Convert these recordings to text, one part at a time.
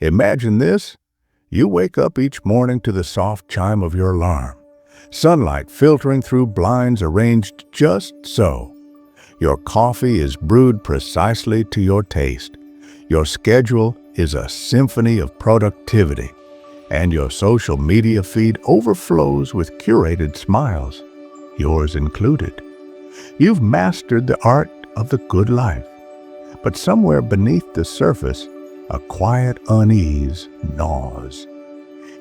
Imagine this. You wake up each morning to the soft chime of your alarm, sunlight filtering through blinds arranged just so. Your coffee is brewed precisely to your taste. Your schedule is a symphony of productivity, and your social media feed overflows with curated smiles, yours included. You've mastered the art of the good life, but somewhere beneath the surface, a quiet unease gnaws.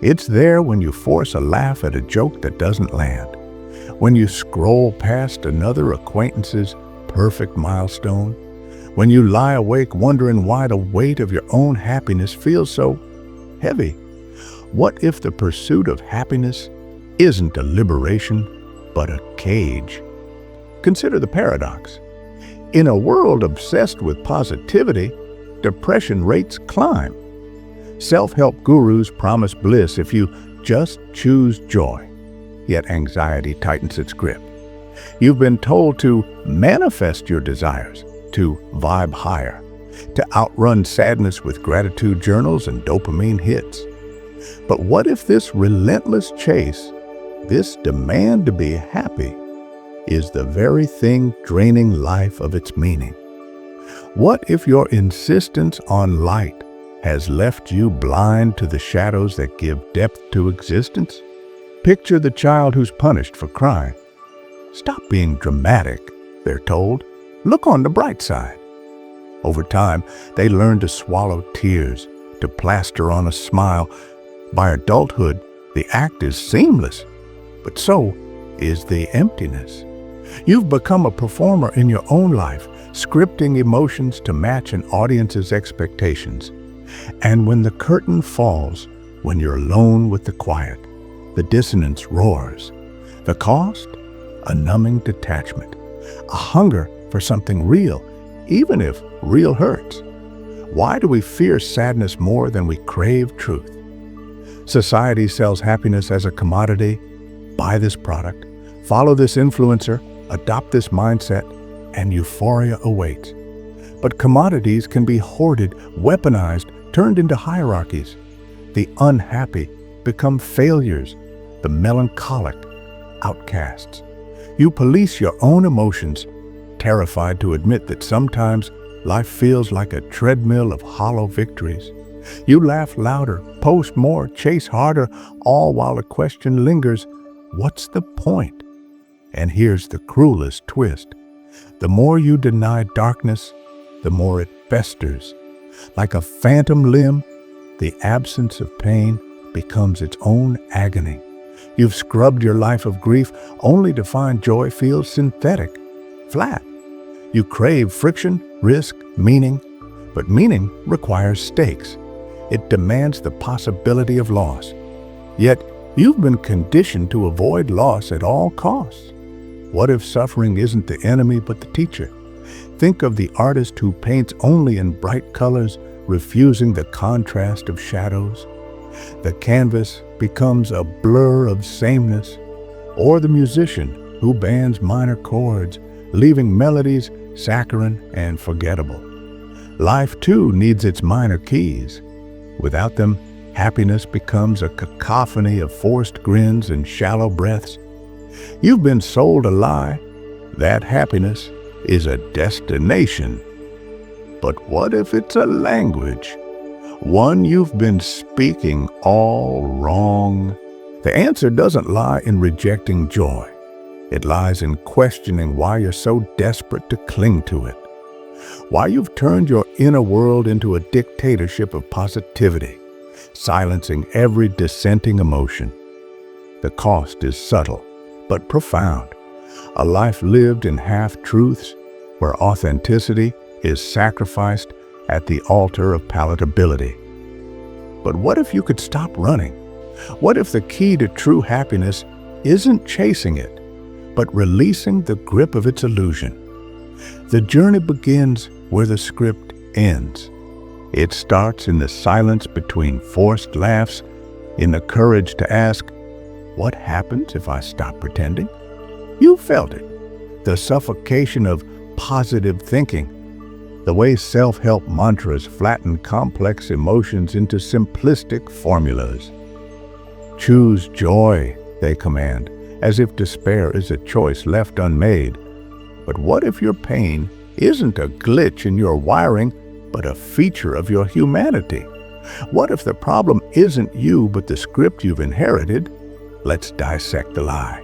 It's there when you force a laugh at a joke that doesn't land, when you scroll past another acquaintance's perfect milestone, when you lie awake wondering why the weight of your own happiness feels so heavy. What if the pursuit of happiness isn't a liberation, but a cage? Consider the paradox. In a world obsessed with positivity, depression rates climb. Self-help gurus promise bliss if you just choose joy, yet anxiety tightens its grip. You've been told to manifest your desires, to vibe higher, to outrun sadness with gratitude journals and dopamine hits. But what if this relentless chase, this demand to be happy, is the very thing draining life of its meaning? What if your insistence on light has left you blind to the shadows that give depth to existence? Picture the child who's punished for crying. Stop being dramatic, they're told. Look on the bright side. Over time, they learn to swallow tears, to plaster on a smile. By adulthood, the act is seamless, but so is the emptiness. You've become a performer in your own life, scripting emotions to match an audience's expectations. And when the curtain falls, when you're alone with the quiet, the dissonance roars. The cost? A numbing detachment, a hunger for something real, even if real hurts. Why do we fear sadness more than we crave truth? Society sells happiness as a commodity. Buy this product, follow this influencer, adopt this mindset, and euphoria awaits. But commodities can be hoarded, weaponized, turned into hierarchies. The unhappy become failures, the melancholic outcasts. You police your own emotions, terrified to admit that sometimes life feels like a treadmill of hollow victories. You laugh louder, post more, chase harder, all while the question lingers, what's the point? And here's the cruelest twist. The more you deny darkness, the more it festers. Like a phantom limb, the absence of pain becomes its own agony. You've scrubbed your life of grief only to find joy feels synthetic, flat. You crave friction, risk, meaning, but meaning requires stakes. It demands the possibility of loss. Yet, you've been conditioned to avoid loss at all costs. What if suffering isn't the enemy but the teacher? Think of the artist who paints only in bright colors, refusing the contrast of shadows. The canvas becomes a blur of sameness. Or the musician who bands minor chords, leaving melodies saccharine and forgettable. Life, too, needs its minor keys. Without them, happiness becomes a cacophony of forced grins and shallow breaths. You've been sold a lie that happiness is a destination. But what if it's a language? One you've been speaking all wrong? The answer doesn't lie in rejecting joy. It lies in questioning why you're so desperate to cling to it. Why you've turned your inner world into a dictatorship of positivity, silencing every dissenting emotion. The cost is subtle, but profound. A life lived in half-truths, where authenticity is sacrificed at the altar of palatability. But what if you could stop running? What if the key to true happiness isn't chasing it, but releasing the grip of its illusion? The journey begins where the script ends. It starts in the silence between forced laughs, in the courage to ask, what happens if I stop pretending? You felt it, the suffocation of positive thinking. the way self-help mantras flatten complex emotions into simplistic formulas. Choose joy, they command, as if despair is a choice left unmade. But what if your pain isn't a glitch in your wiring, but a feature of your humanity? What if the problem isn't you, but the script you've inherited? Let's dissect the lie.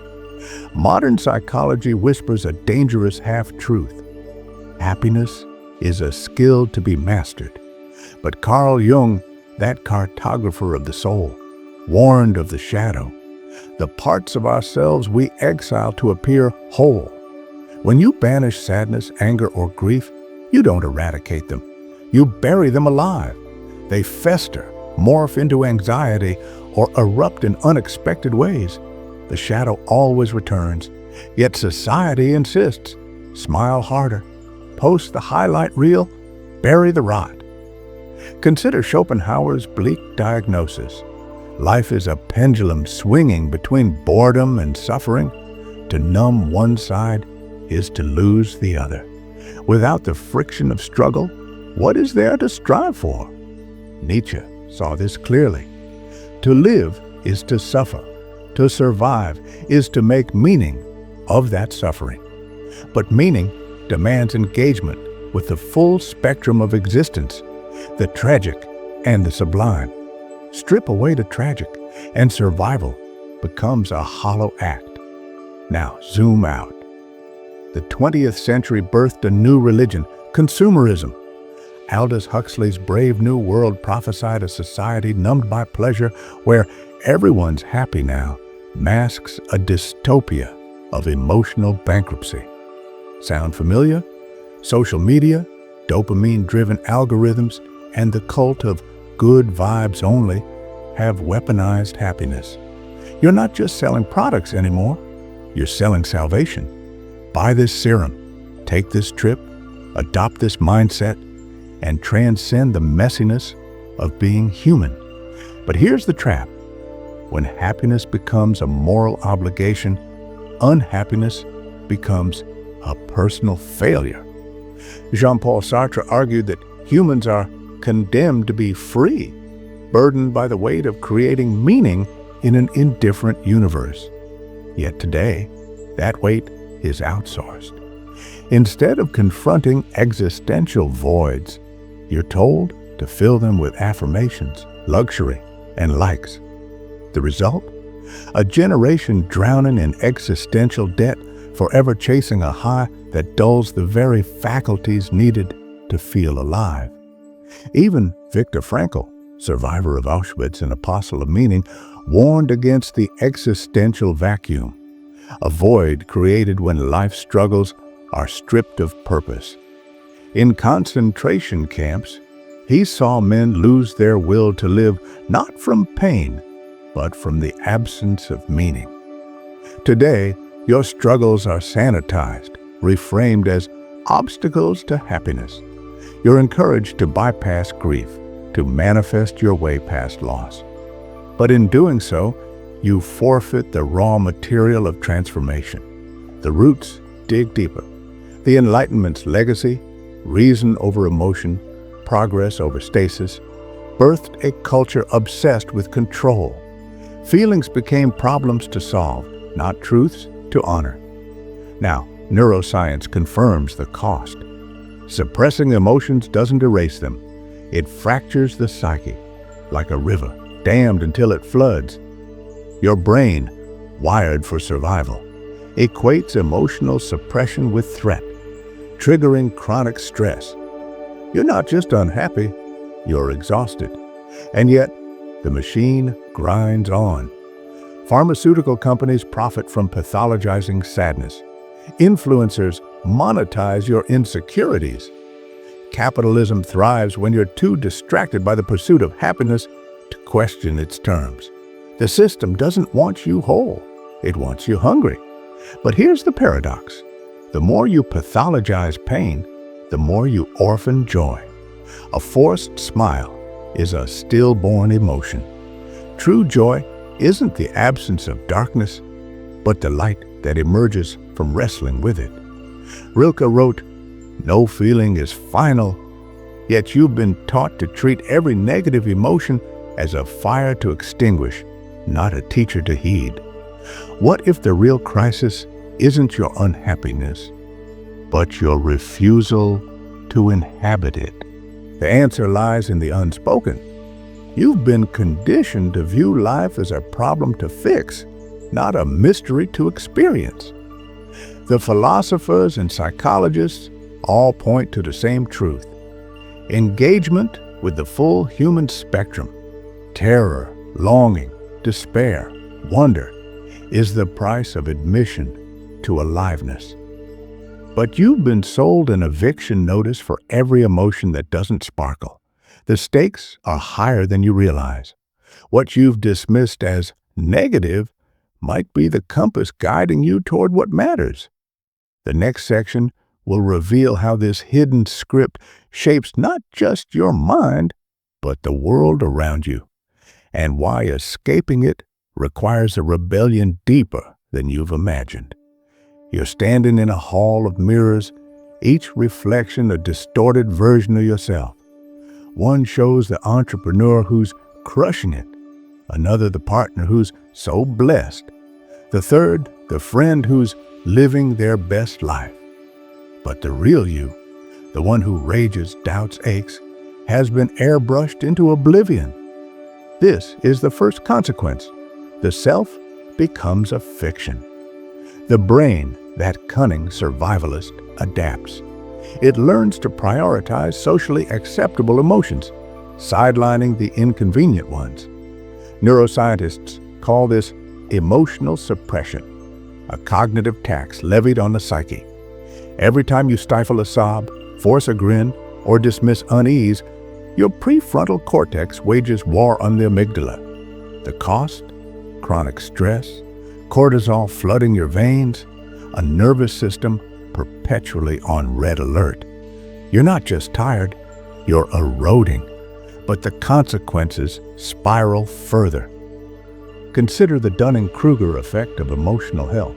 Modern psychology whispers a dangerous half-truth. Happiness is a skill to be mastered. But Carl Jung, that cartographer of the soul, warned of the shadow, the parts of ourselves we exile to appear whole. When you banish sadness, anger, or grief, you don't eradicate them. You bury them alive. They fester, morph into anxiety, or erupt in unexpected ways. The shadow always returns, yet society insists. Smile harder, post the highlight reel, bury the rot. Consider Schopenhauer's bleak diagnosis. Life is a pendulum swinging between boredom and suffering. To numb one side is to lose the other. Without the friction of struggle, what is there to strive for? Nietzsche saw this clearly. To live is to suffer. To survive is to make meaning of that suffering. But meaning demands engagement with the full spectrum of existence, the tragic and the sublime. Strip away the tragic, and survival becomes a hollow act. Now zoom out. The 20th century birthed a new religion, consumerism. Aldous Huxley's Brave New World prophesied a society numbed by pleasure where everyone's happy now masks a dystopia of emotional bankruptcy. Sound familiar? Social media, dopamine-driven algorithms, and the cult of good vibes only have weaponized happiness. You're not just selling products anymore, you're selling salvation. Buy this serum, take this trip, adopt this mindset, and transcend the messiness of being human. But here's the trap. When happiness becomes a moral obligation, unhappiness becomes a personal failure. Jean-Paul Sartre argued that humans are condemned to be free, burdened by the weight of creating meaning in an indifferent universe. Yet today, that weight is outsourced. Instead of confronting existential voids, you're told to fill them with affirmations, luxury, and likes. The result? A generation drowning in existential debt, forever chasing a high that dulls the very faculties needed to feel alive. Even Viktor Frankl, survivor of Auschwitz and apostle of meaning, warned against the existential vacuum, a void created when life struggles are stripped of purpose. In concentration camps, he saw men lose their will to live not from pain, but from the absence of meaning. Today, your struggles are sanitized, reframed as obstacles to happiness. You're encouraged to bypass grief, to manifest your way past loss. But in doing so, you forfeit the raw material of transformation. The roots dig deeper. The Enlightenment's legacy, reason over emotion, progress over stasis, birthed a culture obsessed with control. Feelings became problems to solve, not truths to honor. Now, neuroscience confirms the cost. Suppressing emotions doesn't erase them. It fractures the psyche, like a river, dammed until it floods. Your brain, wired for survival, equates emotional suppression with threat, triggering chronic stress. You're not just unhappy, you're exhausted. And yet, the machine grinds on. Pharmaceutical companies profit from pathologizing sadness. Influencers monetize your insecurities. Capitalism thrives when you're too distracted by the pursuit of happiness to question its terms. The system doesn't want you whole, it wants you hungry. But here's the paradox. The more you pathologize pain, the more you orphan joy. A forced smile is a stillborn emotion. True joy isn't the absence of darkness, but the light that emerges from wrestling with it. Rilke wrote, No feeling is final, yet you've been taught to treat every negative emotion as a fire to extinguish, not a teacher to heed. What if the real crisis isn't your unhappiness, but your refusal to inhabit it? The answer lies in the unspoken. You've been conditioned to view life as a problem to fix, not a mystery to experience. The philosophers and psychologists all point to the same truth. Engagement with the full human spectrum, terror, longing, despair, wonder, is the price of admission to aliveness. But you've been sold an eviction notice for every emotion that doesn't sparkle. The stakes are higher than you realize. What you've dismissed as negative might be the compass guiding you toward what matters. The next section will reveal how this hidden script shapes not just your mind, but the world around you, and why escaping it requires a rebellion deeper than you've imagined. You're standing in a hall of mirrors, each reflection a distorted version of yourself. One shows the entrepreneur who's crushing it, another the partner who's so blessed, the third the friend who's living their best life. But the real you, the one who rages, doubts, aches, has been airbrushed into oblivion. This is the first consequence. The self becomes a fiction. The brain, that cunning survivalist, adapts. It learns to prioritize socially acceptable emotions, sidelining the inconvenient ones. Neuroscientists call this emotional suppression, a cognitive tax levied on the psyche. Every time you stifle a sob, force a grin, or dismiss unease, your prefrontal cortex wages war on the amygdala. The cost? Chronic stress, cortisol flooding your veins, a nervous system perpetually on red alert. You're not just tired, you're eroding, but the consequences spiral further. Consider the Dunning-Kruger effect of emotional health.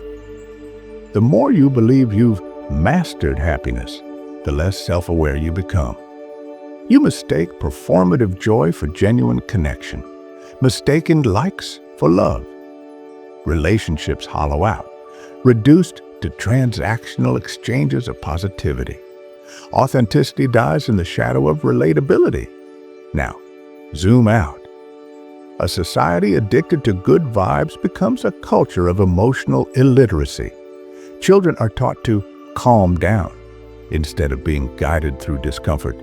The more you believe you've mastered happiness, the less self-aware you become. You mistake performative joy for genuine connection, mistaken likes for love. Relationships hollow out, reduced to transactional exchanges of positivity. Authenticity dies in the shadow of relatability. Now, zoom out. A society addicted to good vibes becomes a culture of emotional illiteracy. Children are taught to calm down instead of being guided through discomfort.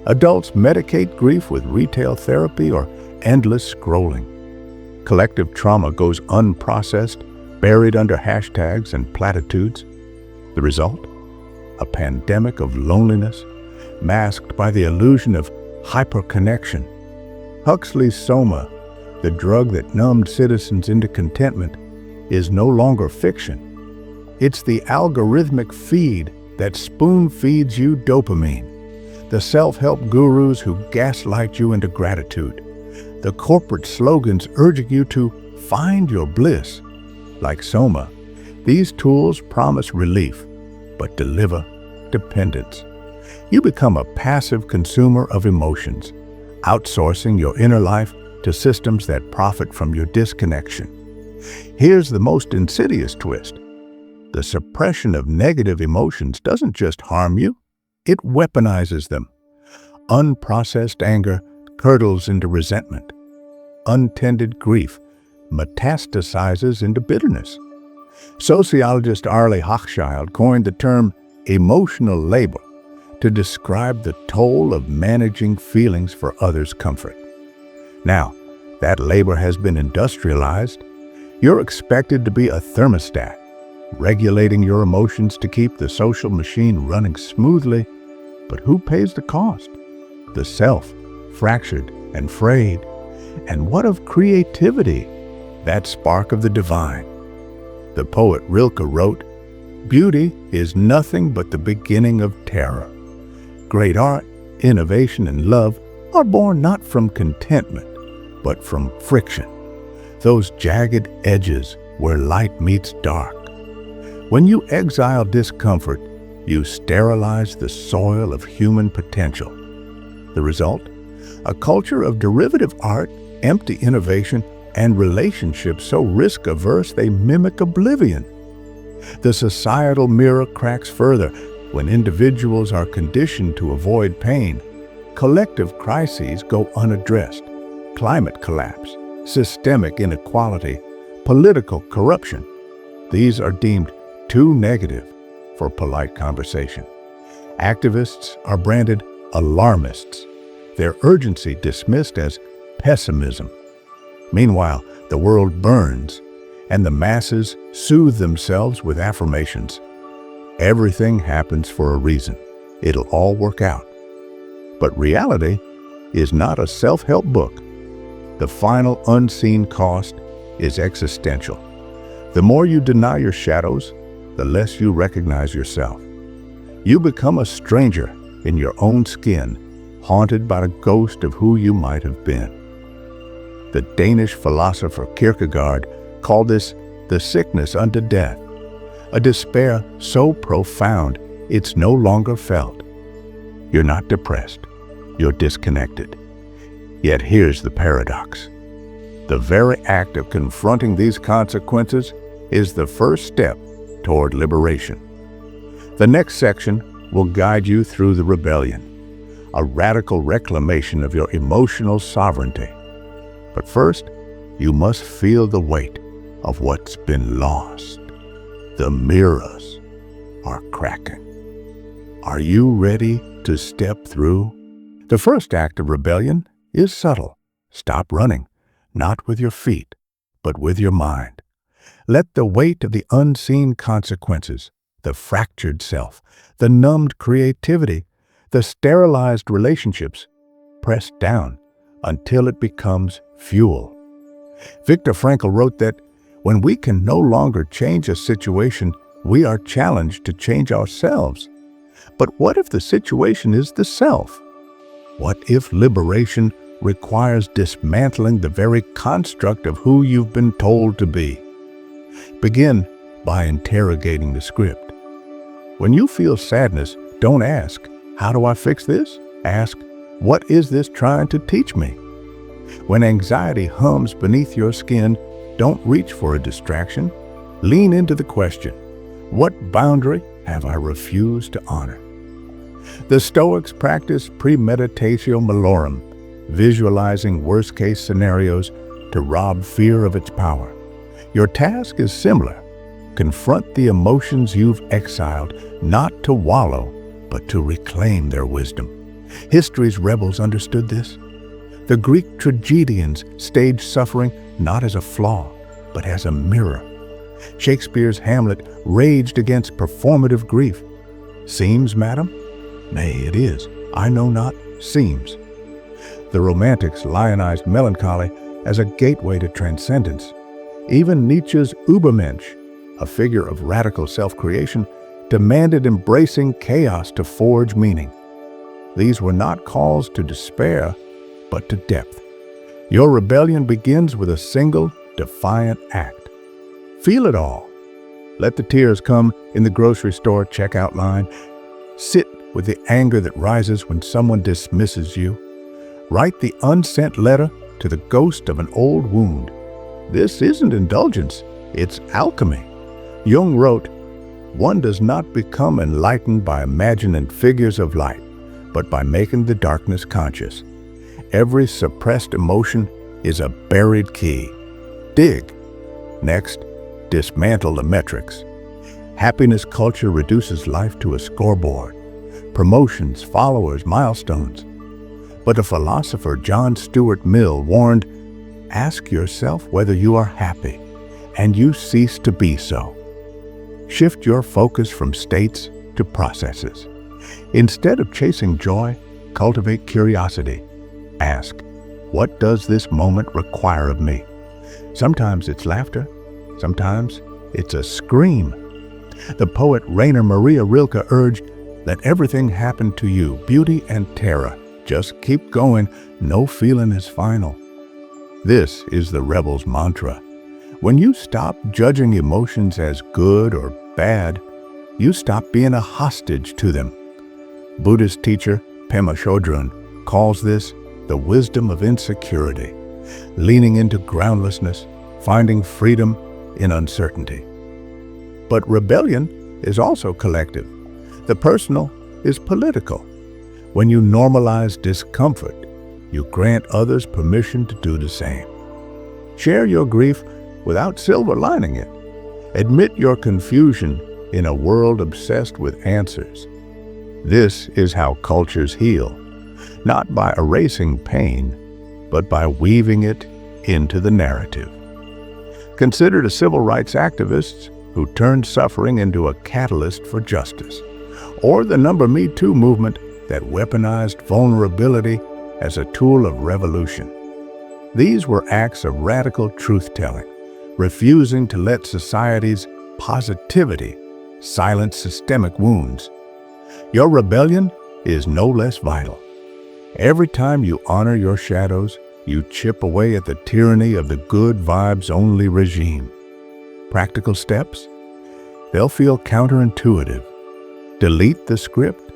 Adults medicate grief with retail therapy or endless scrolling. Collective trauma goes unprocessed, buried under hashtags and platitudes. The result? A pandemic of loneliness, masked by the illusion of hyperconnection. Huxley's Soma, the drug that numbed citizens into contentment, is no longer fiction. It's the algorithmic feed that spoon-feeds you dopamine. The self-help gurus who gaslight you into gratitude. The corporate slogans urging you to find your bliss. Like Soma, these tools promise relief, but deliver dependence. You become a passive consumer of emotions, outsourcing your inner life to systems that profit from your disconnection. Here's the most insidious twist. The suppression of negative emotions doesn't just harm you, it weaponizes them. Unprocessed anger curdles into resentment. Untended grief metastasizes into bitterness. Sociologist Arlie Hochschild coined the term emotional labor to describe the toll of managing feelings for others' comfort. Now, that labor has been industrialized. You're expected to be a thermostat, regulating your emotions to keep the social machine running smoothly. But who pays the cost? The self, fractured and frayed. And what of creativity, that spark of the divine? The poet Rilke wrote, "Beauty is nothing but the beginning of terror." Great art, innovation, and love are born not from contentment, but from friction. Those jagged edges where light meets dark. When you exile discomfort, you sterilize the soil of human potential. The result? A culture of derivative art, empty innovation, and relationships so risk-averse they mimic oblivion. The societal mirror cracks further when individuals are conditioned to avoid pain. Collective crises go unaddressed. Climate collapse, systemic inequality, political corruption. These are deemed too negative for polite conversation. Activists are branded alarmists, their urgency dismissed as pessimism. Meanwhile, the world burns, and the masses soothe themselves with affirmations. Everything happens for a reason. It'll all work out. But reality is not a self-help book. The final unseen cost is existential. The more you deny your shadows, the less you recognize yourself. You become a stranger in your own skin, haunted by the ghost of who you might have been. The Danish philosopher Kierkegaard called this the sickness unto death, a despair so profound it's no longer felt. You're not depressed, you're disconnected. Yet here's the paradox. The very act of confronting these consequences is the first step toward liberation. The next section will guide you through the rebellion, a radical reclamation of your emotional sovereignty. But first, you must feel the weight of what's been lost. The mirrors are cracking. Are you ready to step through? The first act of rebellion is subtle. Stop running, not with your feet, but with your mind. Let the weight of the unseen consequences, the fractured self, the numbed creativity, the sterilized relationships, press down until it becomes fuel. Viktor Frankl wrote that when we can no longer change a situation, we are challenged to change ourselves. But what if the situation is the self? What if liberation requires dismantling the very construct of who you've been told to be? Begin by interrogating the script. When you feel sadness, don't ask, "How do I fix this?" Ask, "What is this trying to teach me?" When anxiety hums beneath your skin, don't reach for a distraction. Lean into the question, "What boundary have I refused to honor?" The Stoics practice premeditatio malorum, visualizing worst-case scenarios to rob fear of its power. Your task is similar. Confront the emotions you've exiled, not to wallow, but to reclaim their wisdom. History's rebels understood this. The Greek tragedians staged suffering not as a flaw, but as a mirror. Shakespeare's Hamlet raged against performative grief. Seems, madam? Nay, it is. I know not, seems. The Romantics lionized melancholy as a gateway to transcendence. Even Nietzsche's Übermensch, a figure of radical self-creation, demanded embracing chaos to forge meaning. These were not calls to despair, but to depth. Your rebellion begins with a single, defiant act. Feel it all. Let the tears come in the grocery store checkout line. Sit with the anger that rises when someone dismisses you. Write the unsent letter to the ghost of an old wound. This isn't indulgence, it's alchemy. Jung wrote, "One does not become enlightened by imagining figures of light, but by making the darkness conscious." Every suppressed emotion is a buried key. Dig. Next, dismantle the metrics. Happiness culture reduces life to a scoreboard. Promotions, followers, milestones. But the philosopher John Stuart Mill warned, "Ask yourself whether you are happy, and you cease to be so." Shift your focus from states to processes. Instead of chasing joy, cultivate curiosity. Ask, what does this moment require of me? Sometimes it's laughter, sometimes it's a scream. The poet Rainer Maria Rilke urged, "Let everything happen to you, beauty and terror. Just keep going, no feeling is final." This is the rebel's mantra. When you stop judging emotions as good or bad, you stop being a hostage to them. Buddhist teacher Pema Chodron calls this the wisdom of insecurity, leaning into groundlessness, finding freedom in uncertainty. But rebellion is also collective. The personal is political. When you normalize discomfort, you grant others permission to do the same. Share your grief without silver lining it. Admit your confusion in a world obsessed with answers. This is how cultures heal, not by erasing pain, but by weaving it into the narrative. Consider the civil rights activists who turned suffering into a catalyst for justice, or the Me Too movement that weaponized vulnerability as a tool of revolution. These were acts of radical truth-telling, refusing to let society's positivity silence systemic wounds. Your rebellion is no less vital. Every time you honor your shadows, you chip away at the tyranny of the good vibes-only regime. Practical steps? They'll feel counterintuitive. Delete the script.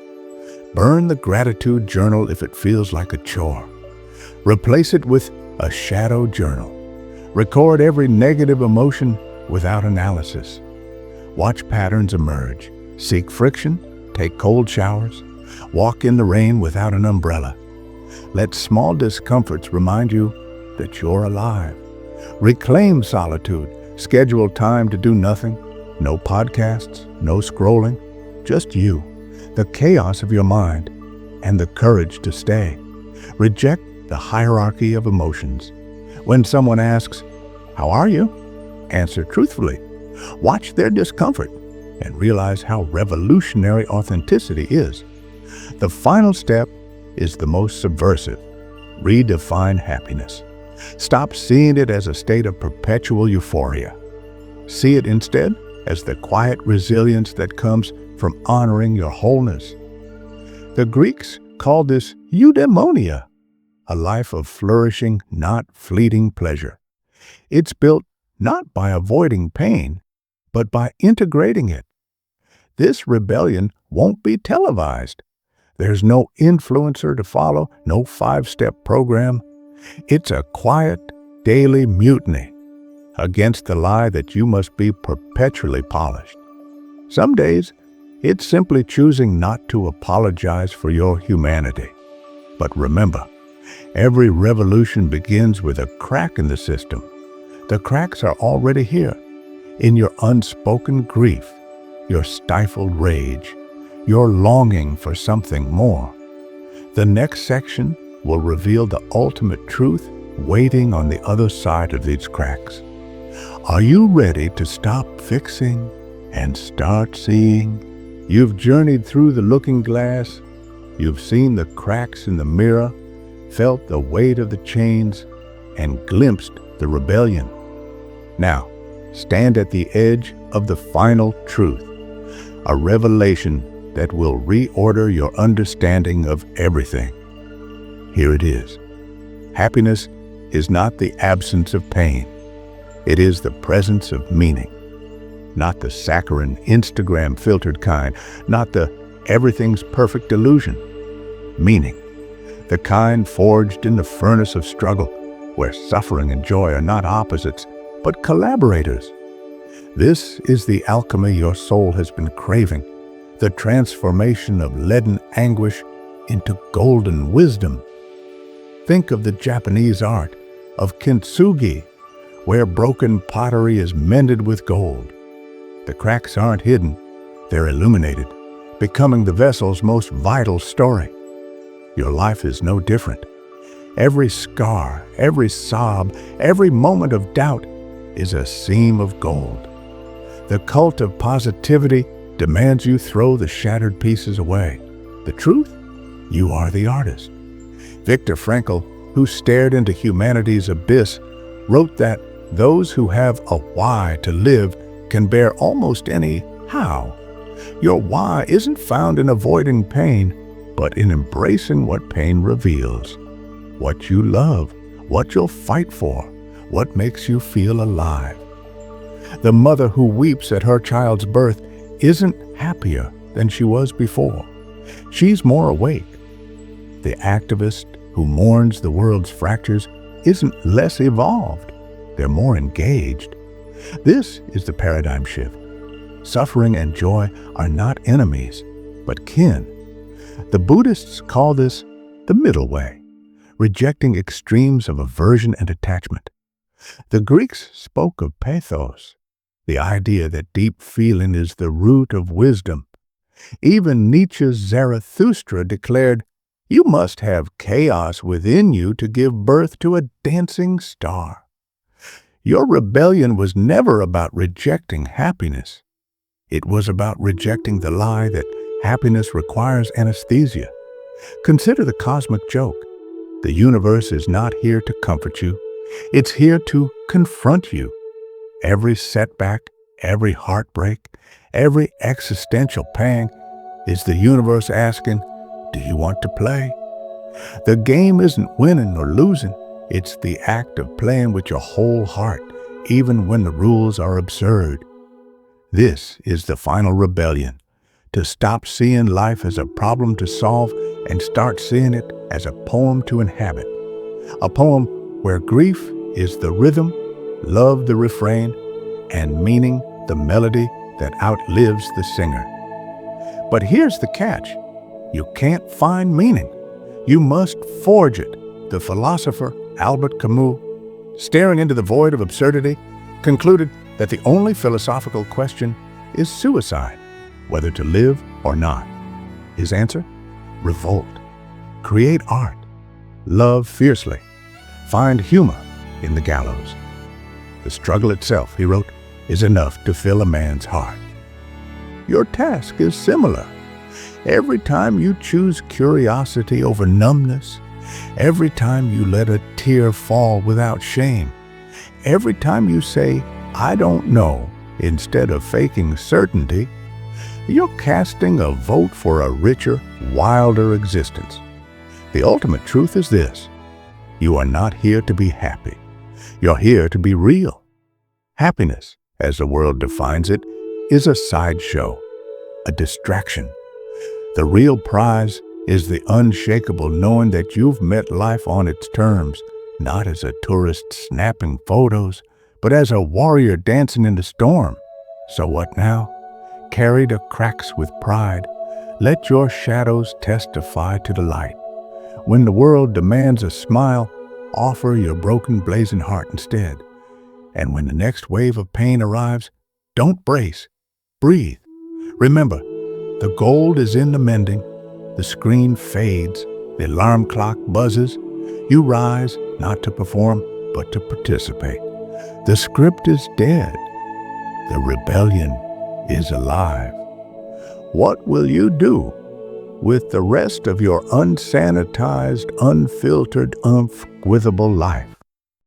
Burn the gratitude journal if it feels like a chore. Replace it with a shadow journal. Record every negative emotion without analysis. Watch patterns emerge. Seek friction. Take cold showers. Walk in the rain without an umbrella. Let small discomforts remind you that you're alive. Reclaim solitude. Schedule time to do nothing. No podcasts, no scrolling, just you, the chaos of your mind, and the courage to stay. Reject the hierarchy of emotions. When someone asks, "How are you?" answer truthfully. Watch their discomfort and realize how revolutionary authenticity is. The final step is the most subversive. Redefine happiness. Stop seeing it as a state of perpetual euphoria. See it instead as the quiet resilience that comes from honoring your wholeness. The Greeks called this eudaimonia, a life of flourishing, not fleeting pleasure. It's built not by avoiding pain, but by integrating it. This rebellion won't be televised. There's no influencer to follow, no 5-step program. It's a quiet, daily mutiny against the lie that you must be perpetually polished. Some days, it's simply choosing not to apologize for your humanity. But remember, every revolution begins with a crack in the system. The cracks are already here, in your unspoken grief, your stifled rage, your longing for something more. The next section will reveal the ultimate truth waiting on the other side of these cracks. Are you ready to stop fixing and start seeing? You've journeyed through the looking glass. You've seen the cracks in the mirror, felt the weight of the chains, and glimpsed the rebellion. Now, stand at the edge of the final truth, a revelation that will reorder your understanding of everything. Here it is. Happiness is not the absence of pain. It is the presence of meaning. Not the saccharine, Instagram-filtered kind, not the everything's perfect delusion. Meaning, the kind forged in the furnace of struggle, where suffering and joy are not opposites, but collaborators. This is the alchemy your soul has been craving, the transformation of leaden anguish into golden wisdom. Think of the Japanese art of kintsugi, where broken pottery is mended with gold. The cracks aren't hidden, they're illuminated, becoming the vessel's most vital story. Your life is no different. Every scar, every sob, every moment of doubt is a seam of gold. The cult of positivity demands you throw the shattered pieces away. The truth? You are the artist. Viktor Frankl, who stared into humanity's abyss, wrote that those who have a why to live can bear almost any how. Your why isn't found in avoiding pain, but in embracing what pain reveals. What you love, what you'll fight for, what makes you feel alive. The mother who weeps at her child's birth isn't happier than she was before. She's more awake. The activist who mourns the world's fractures isn't less evolved. They're more engaged. This is the paradigm shift. Suffering and joy are not enemies, but kin. The Buddhists call this the middle way, rejecting extremes of aversion and attachment. The Greeks spoke of pathos, the idea that deep feeling is the root of wisdom. Even Nietzsche's Zarathustra declared, "You must have chaos within you to give birth to a dancing star." Your rebellion was never about rejecting happiness. It was about rejecting the lie that happiness requires anesthesia. Consider the cosmic joke. The universe is not here to comfort you. It's here to confront you. Every setback, every heartbreak, every existential pang is the universe asking, "Do you want to play?" The game isn't winning or losing. It's the act of playing with your whole heart, even when the rules are absurd. This is the final rebellion, to stop seeing life as a problem to solve and start seeing it as a poem to inhabit. A poem where grief is the rhythm, love the refrain, and meaning the melody that outlives the singer. But here's the catch. You can't find meaning. You must forge it. The philosopher Albert Camus, staring into the void of absurdity, concluded that the only philosophical question is suicide, whether to live or not. His answer? Revolt. Create art. Love fiercely. Find humor in the gallows. The struggle itself, he wrote, is enough to fill a man's heart. Your task is similar. Every time you choose curiosity over numbness, every time you let a tear fall without shame, every time you say, "I don't know," instead of faking certainty, you're casting a vote for a richer, wilder existence. The ultimate truth is this: you are not here to be happy. You're here to be real. Happiness, as the world defines it, is a sideshow, a distraction. The real prize is the unshakable knowing that you've met life on its terms, not as a tourist snapping photos, but as a warrior dancing in the storm. So what now? Carry the cracks with pride. Let your shadows testify to the light. When the world demands a smile, offer your broken, blazing heart instead. And when the next wave of pain arrives, don't brace. Breathe. Remember, the gold is in the mending. The screen fades. The alarm clock buzzes. You rise, not to perform, but to participate. The script is dead. The rebellion is alive. What will you do with the rest of your unsanitized, unfiltered, unforgivable life?